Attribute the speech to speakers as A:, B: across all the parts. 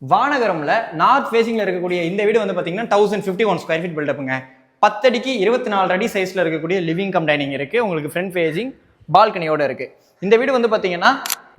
A: வானகரம்ல north ஃபேசிங்ல இருக்கக்கூடிய இந்த வீடு வந்து பாத்தீங்கன்னா 1051 ஸ்கொயர் ஃபீட் பில்டப்புங்க. 10 அடிக்கு 24 அடி சைஸ்ல இருக்கக்கூடிய லிவிங் கம் டைனிங் இருக்கு. உங்களுக்கு ஃப்ரண்ட் ஃபேசிங் பால்கனியோட இருக்கு. இந்த வீடு வந்து பாத்தீங்கன்னா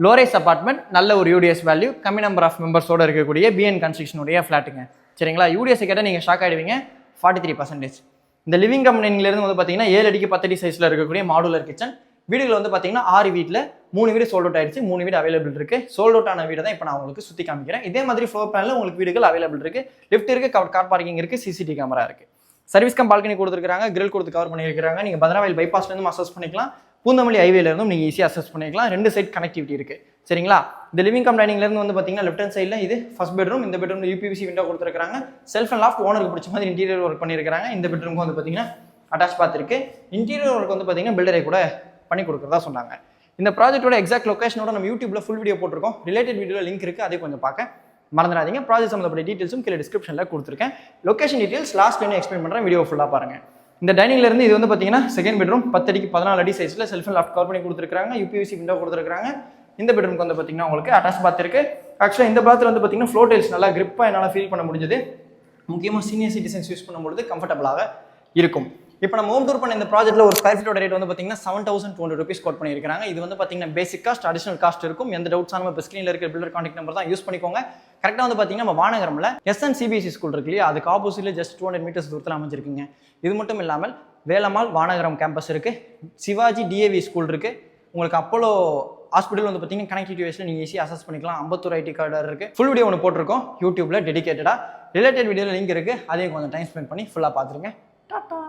A: லோரேஸ் அபார்ட்மெண்ட், நல்ல ஒரு யூடிஎஸ் வேல்யூ, கம்மி நம்பர் ஆஃப் மெம்பர்ஸோட இருக்கக்கூடிய பிஎன் கன்ஸ்ட்ரக்ஷனுடைய ஃபிளாட்டுங்க. சரிங்களா? யூடிஎஸ் கேட்டால் நீங்க ஷாக் ஆயிடுவீங்க. 43%. இந்த லிவிங் கம் டைனிங்ல இருந்து வந்து பாத்தீங்கன்னா 7 அடிக்கு 10 அடி சைஸ்ல இருக்கக்கூடிய மாடுலர் கிச்சன். வீடுகள் வந்து பாத்தீங்கன்னா 6 வீட்டில் 3 வீடு சோல்ட் அவுட் ஆயிடுச்சு, 3 வீடு அவைலபிள் இருக்கு. சோல்ட் அவுட் ஆன வீடு தான் இப்போ நான் உங்களுக்கு சுத்தி காமிக்கிறேன். இதே மாதிரி ஃப்ளோர் பிளான்ல உங்களுக்கு வீடுகள் அவைலபிள் இருக்கு. லிஃப்ட் இருக்கு, கார் பார்க்கிங் இருக்கு, சிசிடிவி கேமரா இருக்கு. சர்வீஸ் கம் பால்கனி கொடுத்துருக்காங்க, கிரில் கொடுத்து கவர் பண்ணியிருக்காங்க. நீங்க பத்ராவயில் பைபாஸ்ல இருந்தும் அசஸ் பண்ணிக்கலாம், பூந்தமல்லி ஹைவேல இருந்தும் நீங்க ஈஸியா அசஸ் பண்ணிக்கலாம். 2 சைட் கனெக்டிவிட்டி இருக்கு. சரிங்களா? இந்த லிவிங் கம் டைனிங்ல இருந்து வந்து பாத்தீங்கன்னா லெஃப்ட் ஹேண்ட் சைடுல இது ஃபர்ஸ்ட் பெட்ரூம். இந்த பெட்ரூம்ல யூபிவிசி விண்டோ கொடுத்துருக்காங்க. செல்ஃப் அண்ட் லாஃப்ட் ஓனருக்கு பிடிச்ச மாதிரி இன்டீரியர் ஒர்க் பண்ணியிருக்காங்க. இந்த பெட்ரூமுக்கு வந்து பாத்தீங்கன்னா அட்டாச் பாத் இருக்கு. இன்டீரியர் ஒர்க் வந்து பாத்தீங்கன்னா பில்டரை கூட பண்ணி கொடுக்குறதா சொன்னாங்க. இந்த ப்ராஜெக்டோட எக்ஸாக்ட் லொகேஷனோட நம்ம யூடியூப்ல ஃபுல் வீடியோ போட்டிருக்கோம். ரிலேட்டட் வீடியோ லிங்க் இருக்கு, அதை கொஞ்சம் பார்க்க மறந்துடாதீங்க. ப்ராஜெக்ட் சம்பந்தப்பட்ட டீடைல்ஸும் கீழே டிஸ்கிரிப்ஷன்ல கொடுத்துருக்கேன். லொகேஷன் டீடைல்ஸ் லாஸ்ட் எக்ஸ்பிளைன் பண்றேன், வீடியோ ஃபுல்லா பாருங்க. இந்த டைனிங்ல இருந்து இது வந்து பாத்தீங்கன்னா செகண்ட் பெட்ரூம். 10 அடிக்கு 14 அடி சைஸ்ல செல்ஃப் அண்ட் லாஃப்ட் கவர் பண்ணி கொடுத்துருக்காங்க. யூபிவிசி விண்டோ கொடுத்துருக்காங்க. இந்த பெட்ரூம்க்கு வந்து பாத்தீங்கன்னா உங்களுக்கு அட்டாச் பாத் இருக்கு. ஆக்சுவலா இந்த பாத்ல வந்து பாத்தீங்கன்னா ஃப்ளோர் டைல்ஸ் நல்லா கிரிப்பா என்னால ஃபீல் பண்ண முடிஞ்சது. முக்கியமா சீனியர் சிட்டிசன்ஸ் யூஸ் பண்ணும்போது கம்ஃபர்டபுளாக இருக்கும். இப்போ நம்ம ஹோம் டூர் பண்ண இந்த ப்ராஜெக்ட்ல ஒரு ஸ்கொயர் ஃபீட்டோட ரேட் வந்து பாத்தீங்கன்னா 7200 rupees கோட் பண்ணியிருக்காங்க. இது வந்து பாத்தீங்கன்னா பேசிக் காஸ்ட், அடிஷனல் காஸ்ட் இருக்கும். எந்த டவுட்ஸ் நம்ம இப்போ ஸ்க்ரீன்ல இருக்கிற பில்டர் கான்டாக்ட் நம்பர் தான் யூஸ் பண்ணிக்கோங்க. கரெக்டாக வந்து பாத்தீங்கன்னா நம்ம வானகரம்ல எஸ்என் சிபிஎஸ்சி ஸ்கூல் இருக்கு இல்லையா, அதுக்கு ஆப்போசிட்ல ஜஸ்ட் 200 மீட்டர்ஸ் தூரத்தில் அமைஞ்சிருக்குங்க. இது மட்டும் இல்லாமல் வேலம்மாள் வானகரம் கேம்பஸ் இருக்கு, சிவாஜி டிஏவி ஸ்கூல் இருக்கு, உங்களுக்கு அப்போலோ ஹாஸ்பிட்டல் வந்து பாத்தீங்கன்னா கனெக்டிவிட்டி வைஸ்ல நீங்க ஈஸியாக அசஸ் பண்ணிக்கலாம். அம்பத்தூர் ஐடி கார்டு இருக்கு. ஃபுல் வீடியோ ஒன்று போட்டிருக்கோம் யூடியூப்ல டெடிகேட்டடா. ரிலேட்டட் வீடியோல லிங்க் இருக்கு, அதையும் கொஞ்சம் டைம் ஸ்பெண்ட் பண்ணி ஃபுல்லா பாத்துருங்க. டாடா.